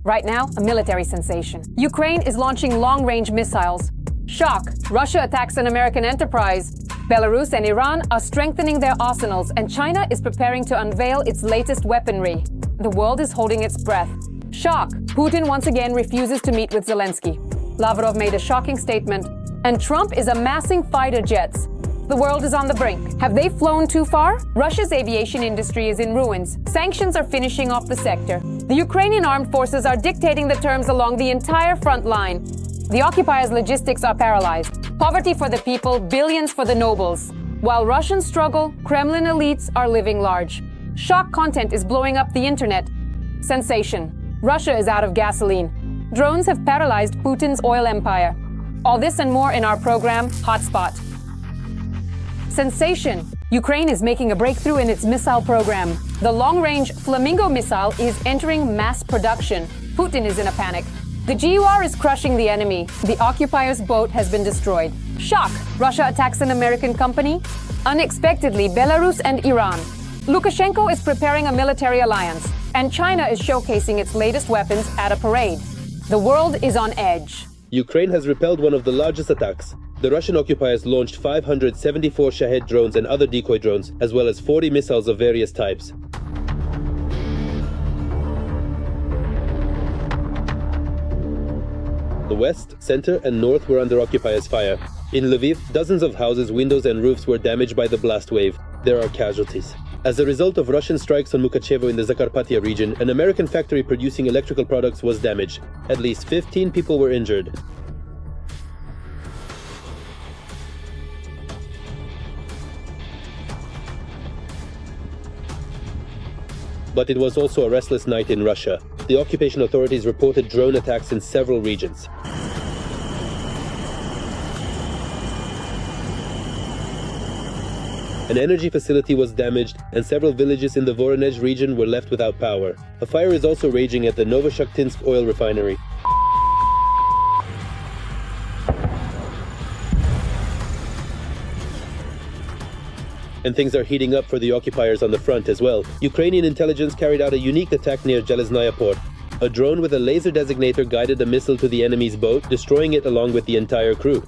Right now, a military sensation. Ukraine is launching long-range missiles. Shock! Russia attacks an American enterprise. Belarus and Iran are strengthening their arsenals, and China is preparing to unveil its latest weaponry. The world is holding its breath. Shock! Putin once again refuses to meet with Zelensky. Lavrov made a shocking statement. And Trump is amassing fighter jets. The world is on the brink. Have they flown too far? Russia's aviation industry is in ruins. Sanctions are finishing off the sector. The Ukrainian armed forces are dictating the terms along the entire front line. The occupiers' logistics are paralyzed. Poverty for the people, billions for the nobles. While Russians struggle, Kremlin elites are living large. Shock content is blowing up the internet. Sensation. Russia is out of gasoline. Drones have paralyzed Putin's oil empire. All this and more in our program, Hotspot. Sensation. Ukraine is making a breakthrough in its missile program. The long-range Flamingo missile is entering mass production. Putin is in a panic. The GUR is crushing the enemy. The occupier's boat has been destroyed. Shock! Russia attacks an American company. Unexpectedly, Belarus and Iran. Lukashenko is preparing a military alliance. And China is showcasing its latest weapons at a parade. The world is on edge. Ukraine has repelled one of the largest attacks. The Russian occupiers launched 574 Shahed drones and other decoy drones, as well as 40 missiles of various types. The west, center, and north were under occupiers' fire. In Lviv, dozens of houses, windows, and roofs were damaged by the blast wave. There are casualties. As a result of Russian strikes on Mukachevo in the Zakarpattia region, an American factory producing electrical products was damaged. At least 15 people were injured. But it was also a restless night in Russia. The occupation authorities reported drone attacks in several regions. An energy facility was damaged, and several villages in the Voronezh region were left without power. A fire is also raging at the Novoshakhtinsk oil refinery. And things are heating up for the occupiers on the front as well. Ukrainian intelligence carried out a unique attack near Zheleznaya port. A drone with a laser designator guided a missile to the enemy's boat, destroying it along with the entire crew.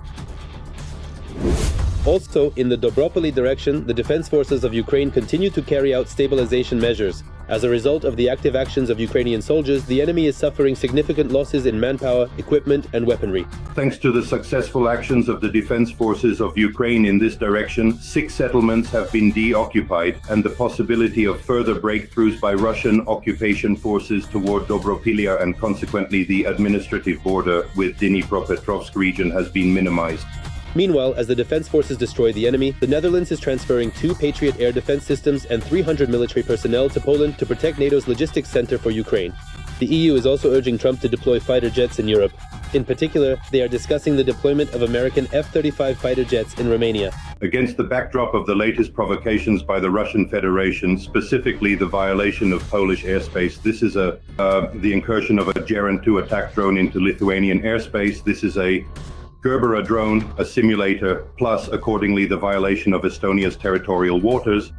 Also, in the Dobropoli direction, the defense forces of Ukraine continue to carry out stabilization measures. As a result of the active actions of Ukrainian soldiers, the enemy is suffering significant losses in manpower, equipment, and weaponry. Thanks to the successful actions of the defense forces of Ukraine in this direction, 6 settlements have been deoccupied, and the possibility of further breakthroughs by Russian occupation forces toward Dobropilia and consequently the administrative border with Dnipropetrovsk region has been minimized. Meanwhile, as the defense forces destroy the enemy, the Netherlands is transferring 2 Patriot air defense systems and 300 military personnel to Poland to protect NATO's logistics center for Ukraine. The EU is also urging Trump to deploy fighter jets in Europe. In particular, they are discussing the deployment of American F-35 fighter jets in Romania. Against the backdrop of the latest provocations by the Russian Federation, specifically the violation of Polish airspace, this is the incursion of a German 2 attack drone into Lithuanian airspace. This is a Gerbera drone, a simulator, plus accordingly the violation of Estonia's territorial waters.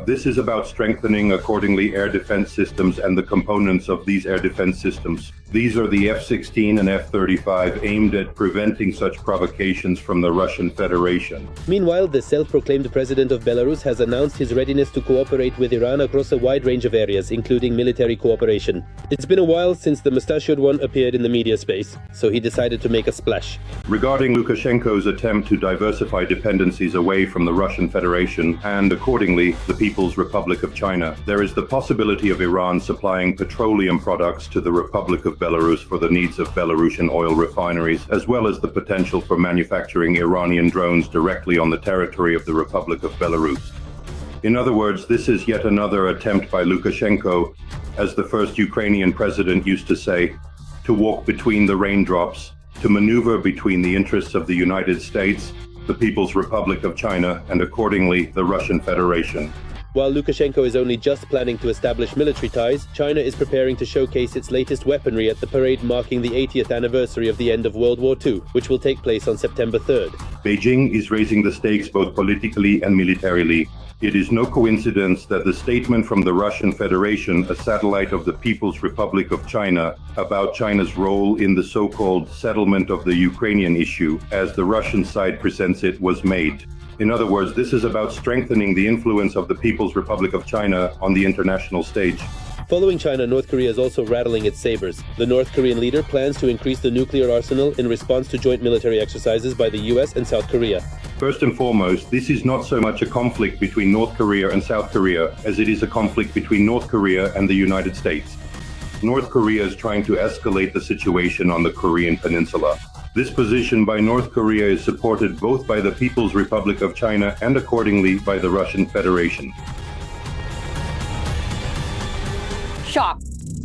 This is about strengthening accordingly air defense systems and the components of these air defense systems. These are the F-16 and F-35 aimed at preventing such provocations from the Russian Federation. Meanwhile, the self-proclaimed president of Belarus has announced his readiness to cooperate with Iran across a wide range of areas, including military cooperation. It's been a while since the mustachioed one appeared in the media space, so he decided to make a splash. Regarding Lukashenko's attempt to diversify dependencies away from the Russian Federation and, accordingly, the People's Republic of China, there is the possibility of Iran supplying petroleum products to the Republic of Belarus for the needs of Belarusian oil refineries, as well as the potential for manufacturing Iranian drones directly on the territory of the Republic of Belarus. In other words, this is yet another attempt by Lukashenko, as the first Ukrainian president used to say, to walk between the raindrops, to maneuver between the interests of the United States, the People's Republic of China, and accordingly, the Russian Federation. While Lukashenko is only just planning to establish military ties, China is preparing to showcase its latest weaponry at the parade marking the 80th anniversary of the end of World War II, which will take place on September 3rd. Beijing is raising the stakes both politically and militarily. It is no coincidence that the statement from the Russian Federation, a satellite of the People's Republic of China, about China's role in the so-called settlement of the Ukrainian issue, as the Russian side presents it, was made. In other words, this is about strengthening the influence of the People's Republic of China on the international stage. Following China, North Korea is also rattling its sabers. The North Korean leader plans to increase the nuclear arsenal in response to joint military exercises by the US and South Korea. First and foremost, this is not so much a conflict between North Korea and South Korea as it is a conflict between North Korea and the United States. North Korea is trying to escalate the situation on the Korean Peninsula. This position by North Korea is supported both by the People's Republic of China and accordingly by the Russian Federation. Shock.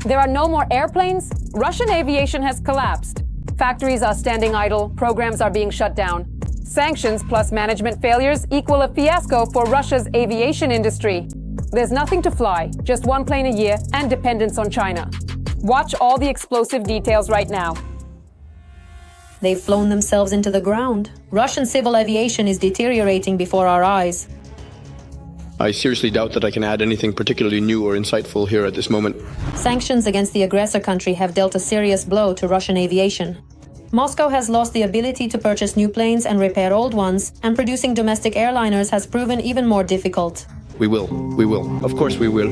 There are no more airplanes? Russian aviation has collapsed. Factories are standing idle, programs are being shut down. Sanctions plus management failures equal a fiasco for Russia's aviation industry. There's nothing to fly, just one plane a year and dependence on China. Watch all the explosive details right now. They've flown themselves into the ground. Russian civil aviation is deteriorating before our eyes. I seriously doubt that I can add anything particularly new or insightful here at this moment. Sanctions against the aggressor country have dealt a serious blow to Russian aviation. Moscow has lost the ability to purchase new planes and repair old ones, and producing domestic airliners has proven even more difficult. We will. Of course we will.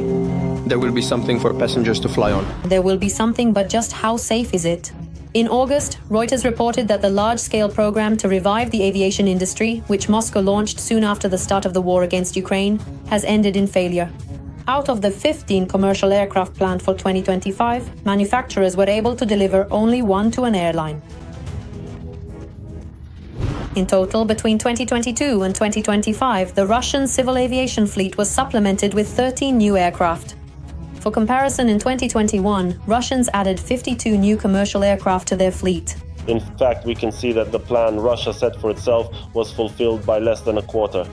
There will be something for passengers to fly on. There will be something, but just how safe is it? In August, Reuters reported that the large-scale program to revive the aviation industry, which Moscow launched soon after the start of the war against Ukraine, has ended in failure. Out of the 15 commercial aircraft planned for 2025, manufacturers were able to deliver only one to an airline. In total, between 2022 and 2025, the Russian civil aviation fleet was supplemented with 13 new aircraft. For comparison, in 2021, Russians added 52 new commercial aircraft to their fleet. In fact, we can see that the plan Russia set for itself was fulfilled by less than a quarter.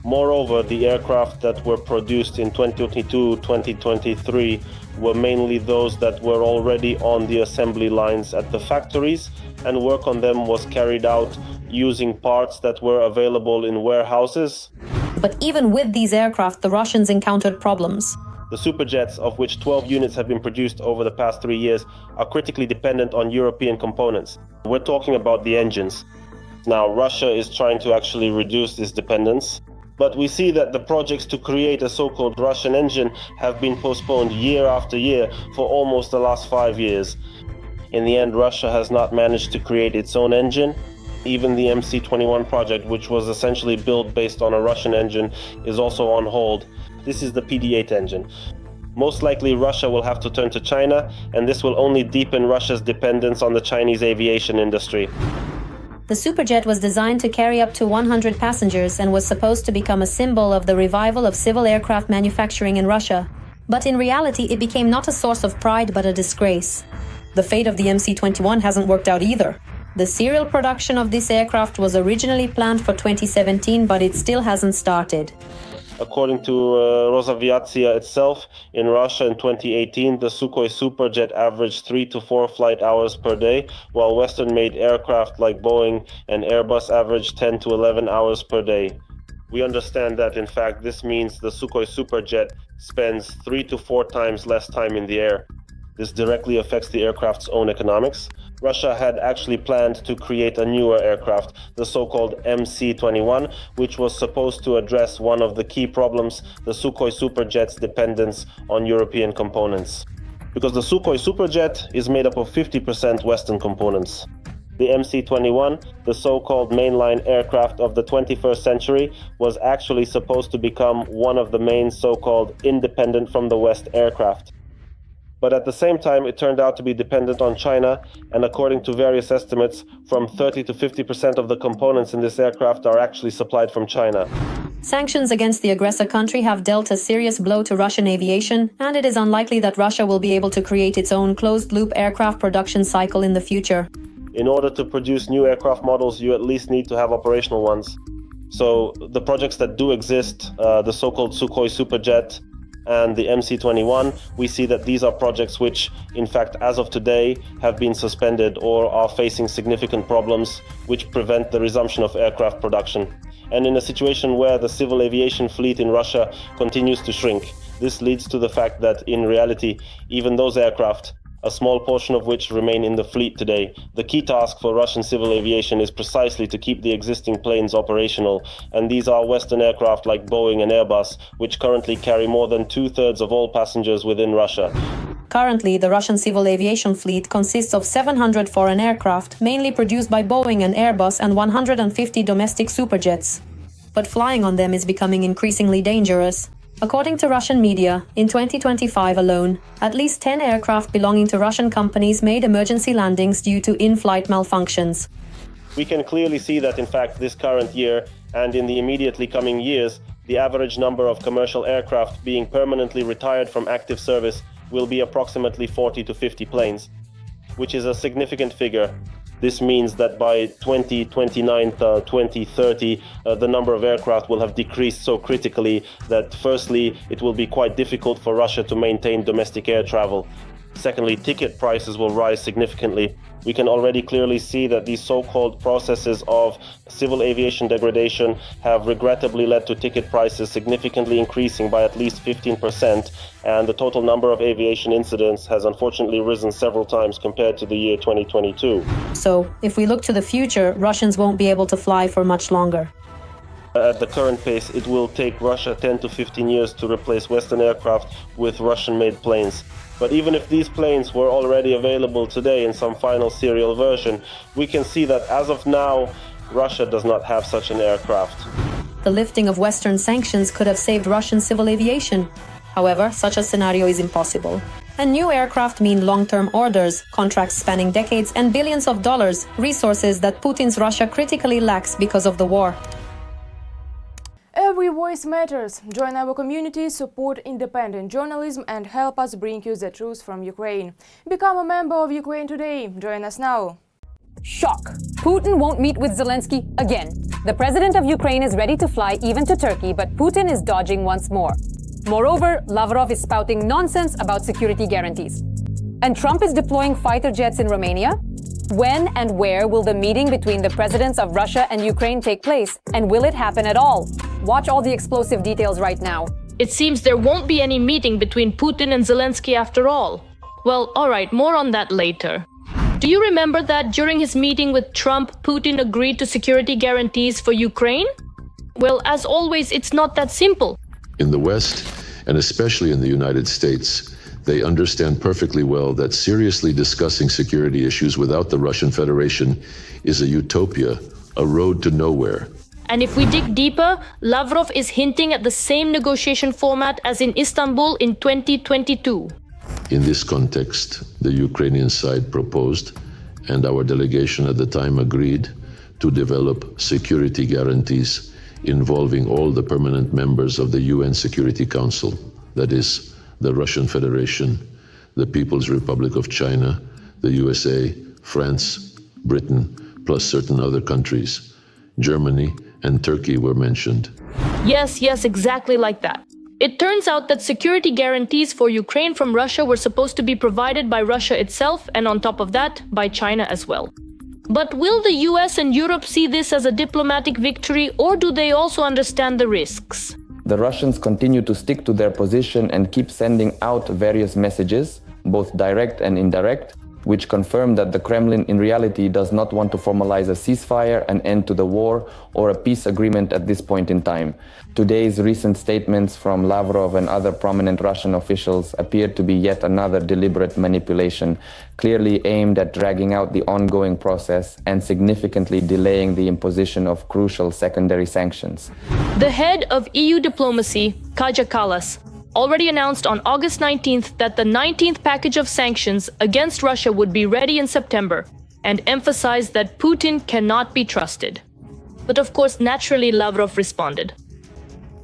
Moreover, the aircraft that were produced in 2022-2023 were mainly those that were already on the assembly lines at the factories, and work on them was carried out using parts that were available in warehouses. But even with these aircraft, the Russians encountered problems. The superjets, of which 12 units have been produced over the past 3 years, are critically dependent on European components. We're talking about the engines. Now, Russia is trying to actually reduce this dependence, but we see that the projects to create a so-called Russian engine have been postponed year after year for almost the last 5 years. In the end, Russia has not managed to create its own engine. Even the MC-21 project, which was essentially built based on a Russian engine, is also on hold. This is the PD-8 engine. Most likely Russia will have to turn to China, and this will only deepen Russia's dependence on the Chinese aviation industry. The superjet was designed to carry up to 100 passengers and was supposed to become a symbol of the revival of civil aircraft manufacturing in Russia. But in reality, it became not a source of pride but a disgrace. The fate of the MC-21 hasn't worked out either. The serial production of this aircraft was originally planned for 2017, but it still hasn't started. According to Rosaviatsia itself, in Russia in 2018, the Sukhoi Superjet averaged 3 to 4 flight hours per day, while Western-made aircraft like Boeing and Airbus averaged 10 to 11 hours per day. We understand that, in fact, this means the Sukhoi Superjet spends 3 to 4 times less time in the air. This directly affects the aircraft's own economics. Russia had actually planned to create a newer aircraft, the so-called MC-21, which was supposed to address one of the key problems, the Sukhoi Superjet's dependence on European components. Because the Sukhoi Superjet is made up of 50% Western components. The MC-21, the so-called mainline aircraft of the 21st century, was actually supposed to become one of the main so-called independent from the West aircraft. But at the same time, it turned out to be dependent on China, and according to various estimates, from 30 to 50% of the components in this aircraft are actually supplied from China. Sanctions against the aggressor country have dealt a serious blow to Russian aviation, and it is unlikely that Russia will be able to create its own closed-loop aircraft production cycle in the future. In order to produce new aircraft models, you at least need to have operational ones. So the projects that do exist, the so-called Sukhoi Superjet, and the MC-21, we see that these are projects which, in fact, as of today, have been suspended or are facing significant problems which prevent the resumption of aircraft production. and in a situation where the civil aviation fleet in Russia continues to shrink. This leads to the fact that, in reality, even those aircraft, a small portion of which remain in the fleet today, the key task for Russian civil aviation is precisely to keep the existing planes operational, and these are Western aircraft like Boeing and Airbus, which currently carry more than 2/3 of all passengers within Russia. Currently, the Russian civil aviation fleet consists of 700 foreign aircraft, mainly produced by Boeing and Airbus, and 150 domestic superjets. But flying on them is becoming increasingly dangerous. According to Russian media, in 2025 alone, at least 10 aircraft belonging to Russian companies made emergency landings due to in-flight malfunctions. We can clearly see that, in fact, this current year and in the immediately coming years, the average number of commercial aircraft being permanently retired from active service will be approximately 40 to 50 planes, which is a significant figure. This means that by 2029, 2030, the number of aircraft will have decreased so critically that, firstly, it will be quite difficult for Russia to maintain domestic air travel. Secondly, ticket prices will rise significantly. We can already clearly see that these so-called processes of civil aviation degradation have regrettably led to ticket prices significantly increasing by at least 15%, and the total number of aviation incidents has unfortunately risen several times compared to the year 2022. So, if we look to the future, Russians won't be able to fly for much longer. At the current pace, it will take Russia 10 to 15 years to replace Western aircraft with Russian-made planes. But even if these planes were already available today in some final serial version, we can see that as of now, Russia does not have such an aircraft. The lifting of Western sanctions could have saved Russian civil aviation. However, such a scenario is impossible. And new aircraft mean long-term orders, contracts spanning decades, and billions of dollars, resources that Putin's Russia critically lacks because of the war. Every voice matters. Join our community, support independent journalism, and help us bring you the truth from Ukraine. Become a member of Ukraine today. Join us now. Shock! Putin won't meet with Zelensky again. The president of Ukraine is ready to fly even to Turkey, but Putin is dodging once more. Moreover, Lavrov is spouting nonsense about security guarantees. And Trump is deploying fighter jets in Romania? When and where will the meeting between the presidents of Russia and Ukraine take place? And will it happen at all? Watch all the explosive details right now. It seems there won't be any meeting between Putin and Zelensky after all. Well, alright, more on that later. Do you remember that during his meeting with Trump, Putin agreed to security guarantees for Ukraine? Well, as always, it's not that simple. In the West, and especially in the United States, they understand perfectly well that seriously discussing security issues without the Russian Federation is a utopia, a road to nowhere. And if we dig deeper, Lavrov is hinting at the same negotiation format as in Istanbul in 2022. In this context, the Ukrainian side proposed, and our delegation at the time agreed, to develop security guarantees involving all the permanent members of the UN Security Council, that is, the Russian Federation, the People's Republic of China, the USA, France, Britain, plus certain other countries. Germany and Turkey were mentioned. Yes, exactly like that. It turns out that security guarantees for Ukraine from Russia were supposed to be provided by Russia itself, and on top of that, by China as well. But will the US and Europe see this as a diplomatic victory, or do they also understand the risks? The Russians continue to stick to their position and keep sending out various messages, both direct and indirect, which confirm that the Kremlin in reality does not want to formalize a ceasefire, an end to the war, or a peace agreement at this point in time. Today's recent statements from Lavrov and other prominent Russian officials appear to be yet another deliberate manipulation, clearly aimed at dragging out the ongoing process and significantly delaying the imposition of crucial secondary sanctions. The head of EU diplomacy, Kaja Kallas, already announced on August 19th that the 19th package of sanctions against Russia would be ready in September, and emphasized that Putin cannot be trusted. But of course, naturally, Lavrov responded.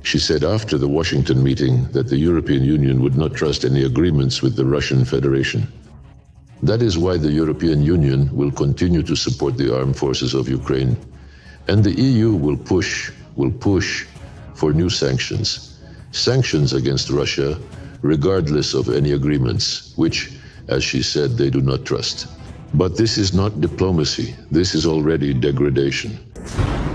She said after the Washington meeting that the European Union would not trust any agreements with the Russian Federation. That is why the European Union will continue to support the armed forces of Ukraine, and the EU will push for new sanctions against Russia, regardless of any agreements, which, as she said, they do not trust. But this is not diplomacy. This is already degradation.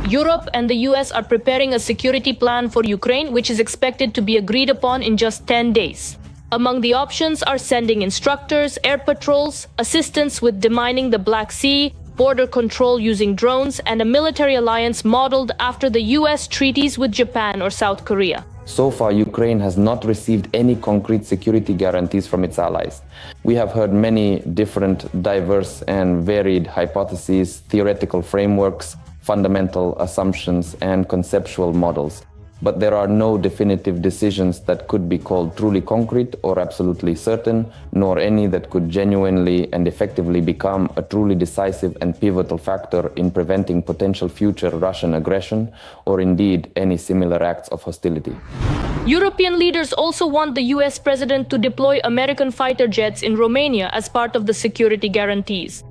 Europe and the US are preparing a security plan for Ukraine, which is expected to be agreed upon in just 10 days. Among the options are sending instructors, air patrols, assistance with demining the Black Sea, border control using drones, and a military alliance modeled after the US treaties with Japan or South Korea. So far, Ukraine has not received any concrete security guarantees from its allies. We have heard many different, diverse and varied hypotheses, theoretical frameworks, fundamental assumptions and conceptual models. But there are no definitive decisions that could be called truly concrete or absolutely certain, nor any that could genuinely and effectively become a truly decisive and pivotal factor in preventing potential future Russian aggression or indeed any similar acts of hostility. European leaders also want the US president to deploy American fighter jets in Romania as part of the security guarantees.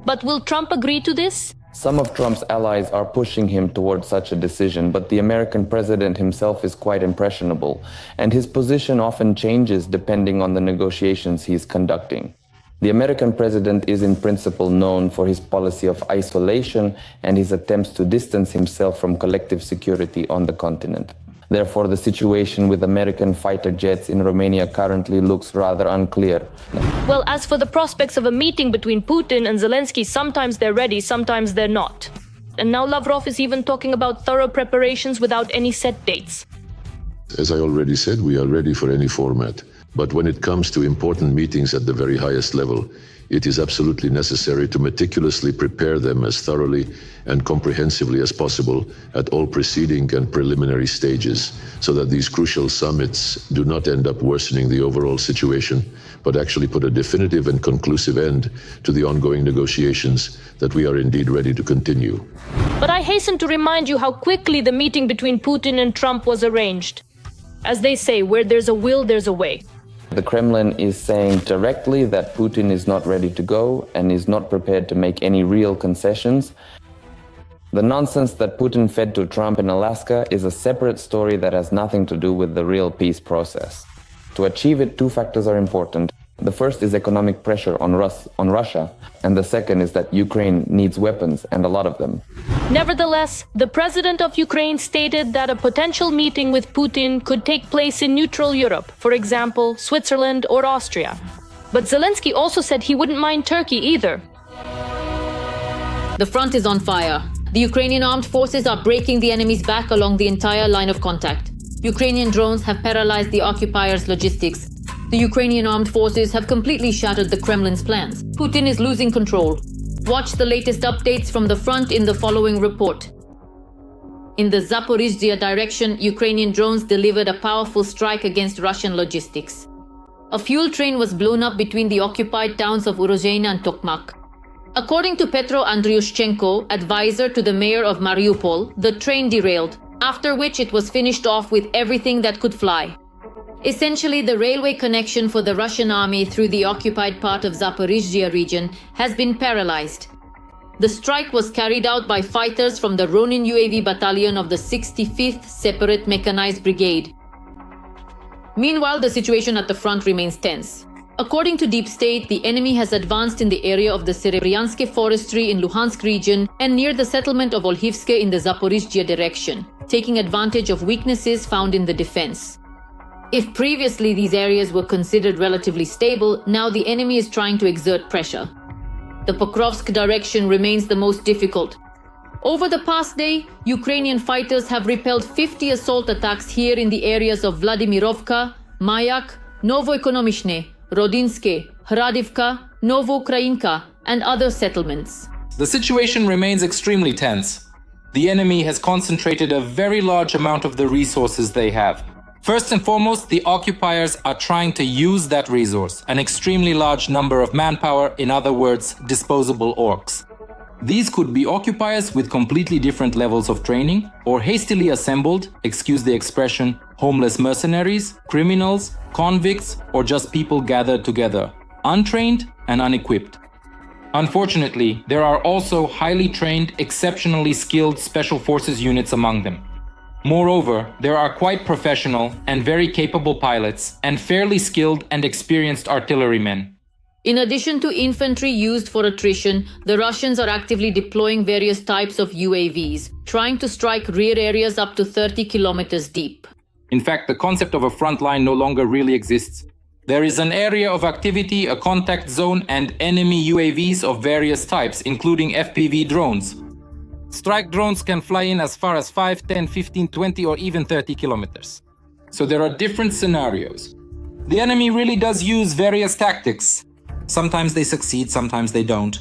But will Trump agree to this? Some of Trump's allies are pushing him towards such a decision, but the American president himself is quite impressionable, and his position often changes depending on the negotiations he's conducting. The American president is in principle known for his policy of isolation and his attempts to distance himself from collective security on the continent. Therefore, the situation with American fighter jets in Romania currently looks rather unclear. Well, as for the prospects of a meeting between Putin and Zelensky, sometimes they're ready, sometimes they're not. And now Lavrov is even talking about thorough preparations without any set dates. As I already said, we are ready for any format. But when it comes to important meetings at the very highest level, it is absolutely necessary to meticulously prepare them as thoroughly and comprehensively as possible at all preceding and preliminary stages, so that these crucial summits do not end up worsening the overall situation, but actually put a definitive and conclusive end to the ongoing negotiations that we are indeed ready to continue. But I hasten to remind you how quickly the meeting between Putin and Trump was arranged. As they say, where there's a will, there's a way. The Kremlin is saying directly that Putin is not ready to go and is not prepared to make any real concessions. The nonsense that Putin fed to Trump in Alaska is a separate story that has nothing to do with the real peace process. To achieve it, two factors are important. The first is economic pressure on Russia, and the second is that Ukraine needs weapons, and a lot of them. Nevertheless, the president of Ukraine stated that a potential meeting with Putin could take place in neutral Europe, for example, Switzerland or Austria. But Zelensky also said he wouldn't mind Turkey either. The front is on fire. The Ukrainian armed forces are breaking the enemy's back along the entire line of contact. Ukrainian drones have paralyzed the occupiers' logistics. The Ukrainian armed forces have completely shattered the Kremlin's plans. Putin is losing control. Watch the latest updates from the front in the following report. In the Zaporizhzhia direction, Ukrainian drones delivered a powerful strike against Russian logistics. A fuel train was blown up between the occupied towns of Urozhaina and Tokmak. According to Petro Andriushchenko, advisor to the mayor of Mariupol, the train derailed, after which it was finished off with everything that could fly. Essentially, the railway connection for the Russian army through the occupied part of Zaporizhzhia region has been paralyzed. The strike was carried out by fighters from the Ronin UAV battalion of the 65th Separate Mechanized Brigade. Meanwhile, the situation at the front remains tense. According to Deep State, the enemy has advanced in the area of the Serebryanske forestry in Luhansk region and near the settlement of Olhivske in the Zaporizhzhia direction, taking advantage of weaknesses found in the defense. If previously these areas were considered relatively stable, now the enemy is trying to exert pressure. The Pokrovsk direction remains the most difficult. Over the past day, Ukrainian fighters have repelled 50 assault attacks here in the areas of Vladimirovka, Mayak, Novoekonomishne, Rodinske, Hradivka, Novoukrayinka, and other settlements. The situation remains extremely tense. The enemy has concentrated a very large amount of the resources they have. First and foremost, the occupiers are trying to use that resource, an extremely large number of manpower, in other words, disposable orcs. These could be occupiers with completely different levels of training, or hastily assembled, excuse the expression, homeless mercenaries, criminals, convicts, or just people gathered together, untrained and unequipped. Unfortunately, there are also highly trained, exceptionally skilled special forces units among them. Moreover, there are quite professional and very capable pilots and fairly skilled and experienced artillerymen. In addition to infantry used for attrition, the Russians are actively deploying various types of UAVs, trying to strike rear areas up to 30 kilometers deep. In fact, the concept of a front line no longer really exists. There is an area of activity, a contact zone, and enemy UAVs of various types, including FPV drones. Strike drones can fly in as far as 5, 10, 15, 20, or even 30 kilometers. So there are different scenarios. The enemy really does use various tactics. Sometimes they succeed, sometimes they don't.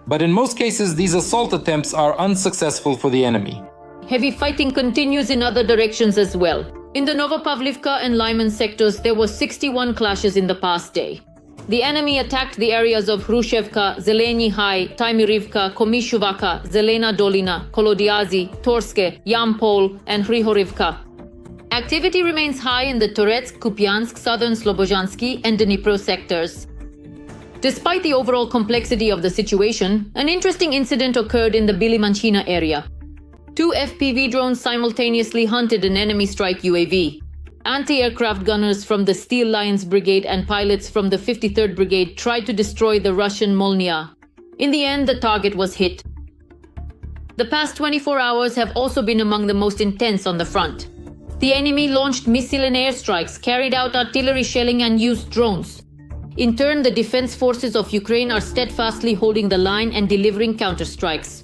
But in most cases, these assault attempts are unsuccessful for the enemy. Heavy fighting continues in other directions as well. In the Novopavlivka and Lyman sectors, there were 61 clashes in the past day. The enemy attacked the areas of Hrushevka, Zeleny High, Taimirivka, Komishuvaka, Zelena Dolina, Kolodiazy, Torske, Yampol, and Hrihorivka. Activity remains high in the Toretsk, Kupiansk, Southern Slobozhansky, and Dnipro sectors. Despite the overall complexity of the situation, an interesting incident occurred in the Bilimanchina area. 2 FPV drones simultaneously hunted an enemy strike UAV. Anti-aircraft gunners from the Steel Lions Brigade and pilots from the 53rd Brigade tried to destroy the Russian Molnia. In the end, the target was hit. The past 24 hours have also been among the most intense on the front. The enemy launched missile and airstrikes, carried out artillery shelling, and used drones. In turn, the defense forces of Ukraine are steadfastly holding the line and delivering counterstrikes.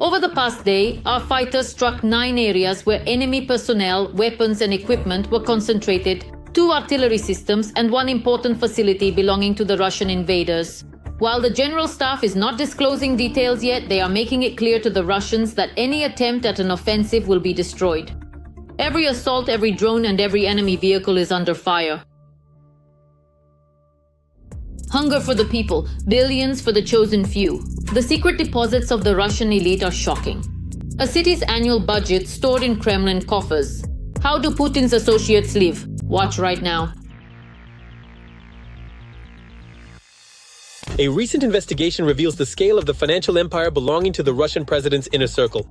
Over the past day, our fighters struck 9 areas where enemy personnel, weapons, and equipment were concentrated, 2 artillery systems, and 1 important facility belonging to the Russian invaders. While the General Staff is not disclosing details yet, they are making it clear to the Russians that any attempt at an offensive will be destroyed. Every assault, every drone, and every enemy vehicle is under fire. Hunger for the people, billions for the chosen few. The secret deposits of the Russian elite are shocking. A city's annual budget stored in Kremlin coffers. How do Putin's associates live? Watch right now. A recent investigation reveals the scale of the financial empire belonging to the Russian president's inner circle.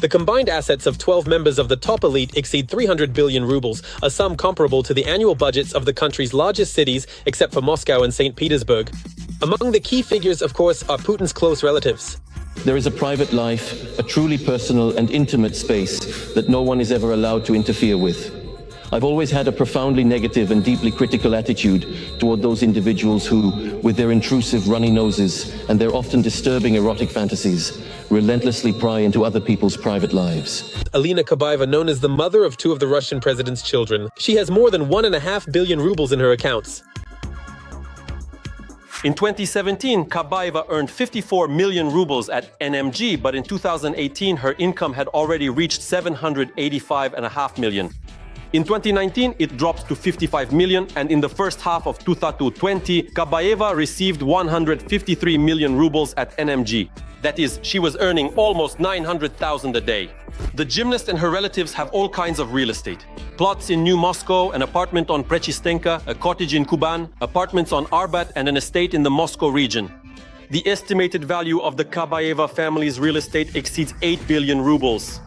The combined assets of 12 members of the top elite exceed 300 billion rubles, a sum comparable to the annual budgets of the country's largest cities, except for Moscow and St. Petersburg. Among the key figures, of course, are Putin's close relatives. There is a private life, a truly personal and intimate space that no one is ever allowed to interfere with. I've always had a profoundly negative and deeply critical attitude toward those individuals who, with their intrusive runny noses and their often disturbing erotic fantasies, relentlessly pry into other people's private lives. Alina Kabaeva, known as the mother of 2 of the Russian president's children. She has more than 1.5 billion rubles in her accounts. In 2017, Kabaeva earned 54 million rubles at NMG, but in 2018, her income had already reached 785.5 million. In 2019, it dropped to 55 million, and in the first half of 2020, Kabaeva received 153 million rubles at NMG. That is, she was earning almost 900,000 a day. The gymnast and her relatives have all kinds of real estate. Plots in New Moscow, an apartment on Prechistenka, a cottage in Kuban, apartments on Arbat, and an estate in the Moscow region. The estimated value of the Kabaeva family's real estate exceeds 8 billion rubles.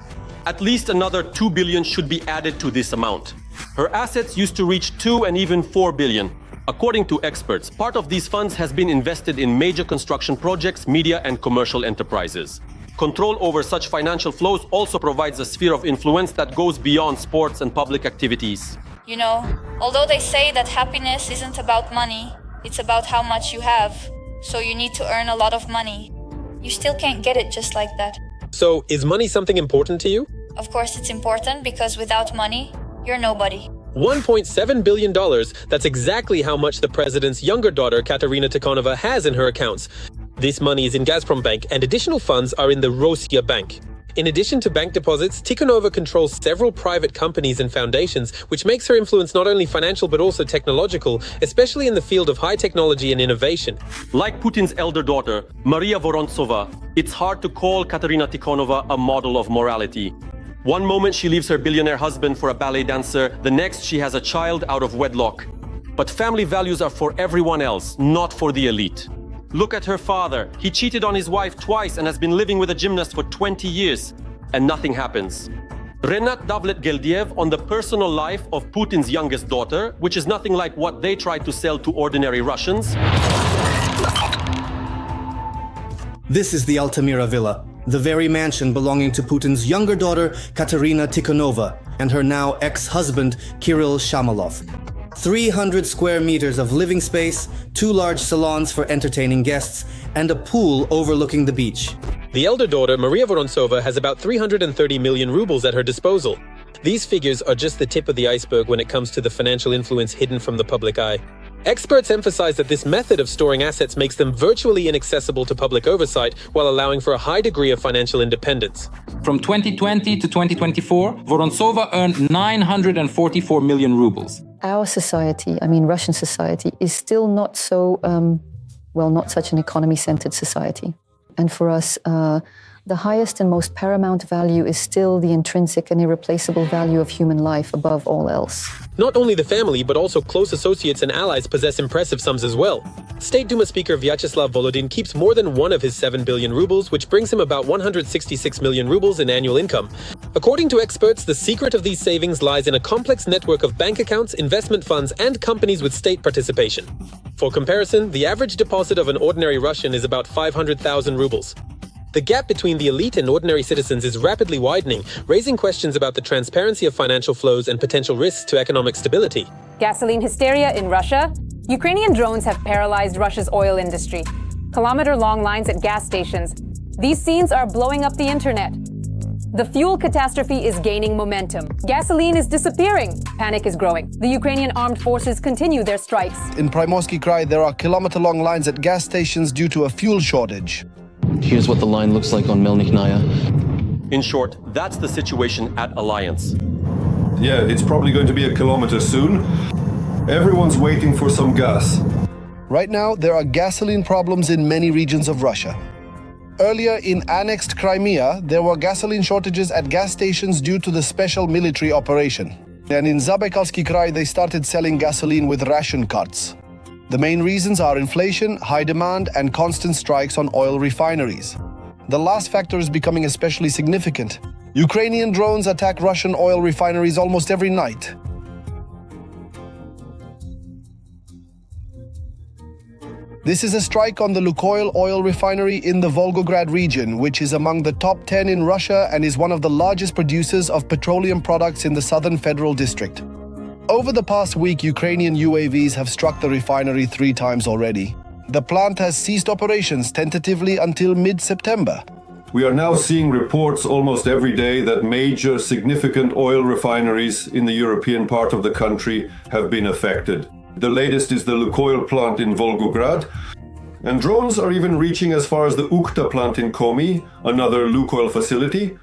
At least another 2 billion should be added to this amount. Her assets used to reach 2 and even 4 billion. According to experts, part of these funds has been invested in major construction projects, media, and commercial enterprises. Control over such financial flows also provides a sphere of influence that goes beyond sports and public activities. You know, although they say that happiness isn't about money, it's about how much you have. So you need to earn a lot of money. You still can't get it just like that. So, is money something important to you? Of course it's important, because without money, you're nobody. $1.7 billion, that's exactly how much the president's younger daughter, Katerina Tikhonova, has in her accounts. This money is in Gazprom Bank, and additional funds are in the Rossiya Bank. In addition to bank deposits, Tikhonova controls several private companies and foundations, which makes her influence not only financial but also technological, especially in the field of high technology and innovation. Like Putin's elder daughter, Maria Vorontsova, it's hard to call Katerina Tikhonova a model of morality. One moment she leaves her billionaire husband for a ballet dancer, the next she has a child out of wedlock. But family values are for everyone else, not for the elite. Look at her father. He cheated on his wife twice and has been living with a gymnast for 20 years. And nothing happens. Renat Davlet-Geldiev on the personal life of Putin's youngest daughter, which is nothing like what they tried to sell to ordinary Russians. This is the Altamira Villa, the very mansion belonging to Putin's younger daughter, Katerina Tikhonova, and her now ex-husband, Kirill Shamalov. 300 square meters of living space, 2 large salons for entertaining guests, and a pool overlooking the beach. The elder daughter, Maria Vorontsova, has about 330 million rubles at her disposal. These figures are just the tip of the iceberg when it comes to the financial influence hidden from the public eye. Experts emphasize that this method of storing assets makes them virtually inaccessible to public oversight while allowing for a high degree of financial independence. From 2020 to 2024, Vorontsova earned 944 million rubles. Our society, Russian society, is still not so, not such an economy-centered society. And for us, the highest and most paramount value is still the intrinsic and irreplaceable value of human life above all else. Not only the family, but also close associates and allies possess impressive sums as well. State Duma Speaker Vyacheslav Volodin keeps more than one of his 7 billion rubles, which brings him about 166 million rubles in annual income. According to experts, the secret of these savings lies in a complex network of bank accounts, investment funds, and companies with state participation. For comparison, the average deposit of an ordinary Russian is about 500,000 rubles. The gap between the elite and ordinary citizens is rapidly widening, raising questions about the transparency of financial flows and potential risks to economic stability. Gasoline hysteria in Russia. Ukrainian drones have paralyzed Russia's oil industry. Kilometer-long lines at gas stations. These scenes are blowing up the internet. The fuel catastrophe is gaining momentum. Gasoline is disappearing. Panic is growing. The Ukrainian armed forces continue their strikes. In Primorsky Krai, there are kilometer-long lines at gas stations due to a fuel shortage. Here's what the line looks like on Melnikhnaya. In short, that's the situation at Alliance. Yeah, it's probably going to be a kilometer soon. Everyone's waiting for some gas. Right now, there are gasoline problems in many regions of Russia. Earlier, in annexed Crimea, there were gasoline shortages at gas stations due to the special military operation. And in Zabaikalsky Krai, they started selling gasoline with ration carts. The main reasons are inflation, high demand, and constant strikes on oil refineries. The last factor is becoming especially significant. Ukrainian drones attack Russian oil refineries almost every night. This is a strike on the Lukoil oil refinery in the Volgograd region, which is among the top 10 in Russia and is one of the largest producers of petroleum products in the southern federal district. Over the past week, Ukrainian UAVs have struck the refinery 3 times already. The plant has ceased operations tentatively until mid-September. We are now seeing reports almost every day that major significant oil refineries in the European part of the country have been affected. The latest is the Lukoil plant in Volgograd, and drones are even reaching as far as the Ukhta plant in Komi, another Lukoil facility,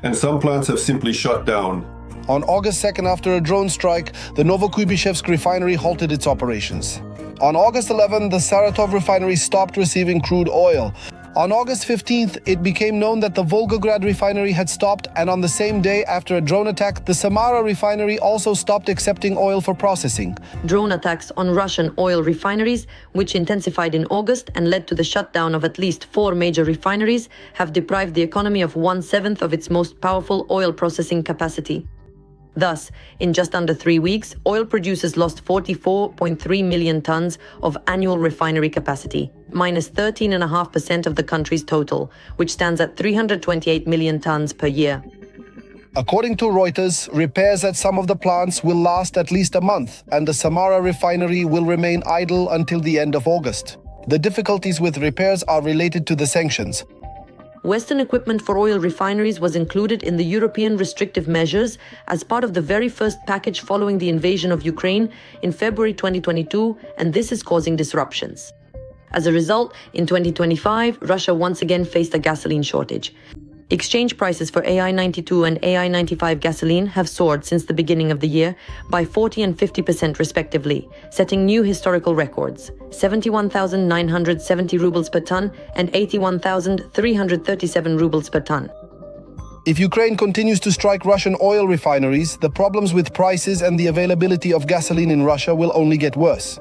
and some plants have simply shut down. On August 2nd, after a drone strike, the Novokuybishevsk refinery halted its operations. On August 11th, the Saratov refinery stopped receiving crude oil. On August 15th, it became known that the Volgograd refinery had stopped, and on the same day, after a drone attack, the Samara refinery also stopped accepting oil for processing. Drone attacks on Russian oil refineries, which intensified in August and led to the shutdown of at least 4 major refineries, have deprived the economy of 1/7 of its most powerful oil processing capacity. Thus, in just under 3 weeks, oil producers lost 44.3 million tons of annual refinery capacity, minus 13.5% of the country's total, which stands at 328 million tons per year. According to Reuters, repairs at some of the plants will last at least a month, and the Samara refinery will remain idle until the end of August. The difficulties with repairs are related to the sanctions. Western equipment for oil refineries was included in the European restrictive measures as part of the very first package following the invasion of Ukraine in February 2022, and this is causing disruptions. As a result, in 2025, Russia once again faced a gasoline shortage. Exchange prices for AI-92 and AI-95 gasoline have soared since the beginning of the year by 40% and 50% respectively, setting new historical records: 71,970 rubles per ton and 81,337 rubles per ton. If Ukraine continues to strike Russian oil refineries, the problems with prices and the availability of gasoline in Russia will only get worse.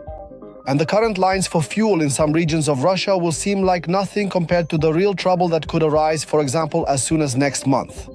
And the current lines for fuel in some regions of Russia will seem like nothing compared to the real trouble that could arise, for example, as soon as next month.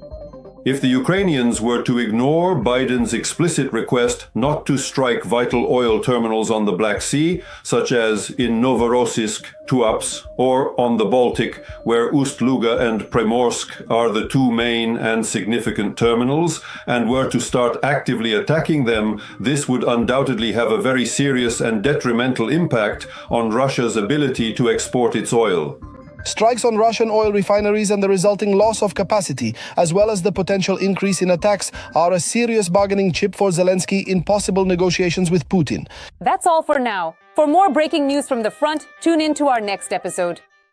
If the Ukrainians were to ignore Biden's explicit request not to strike vital oil terminals on the Black Sea, such as in Novorossiysk, Tuapse, or on the Baltic, where Ust-Luga and Primorsk are the two main and significant terminals, and were to start actively attacking them, this would undoubtedly have a very serious and detrimental impact on Russia's ability to export its oil. Strikes on Russian oil refineries and the resulting loss of capacity, as well as the potential increase in attacks, are a serious bargaining chip for Zelensky in possible negotiations with Putin. That's all for now. For more breaking news from the front, tune in to our next episode.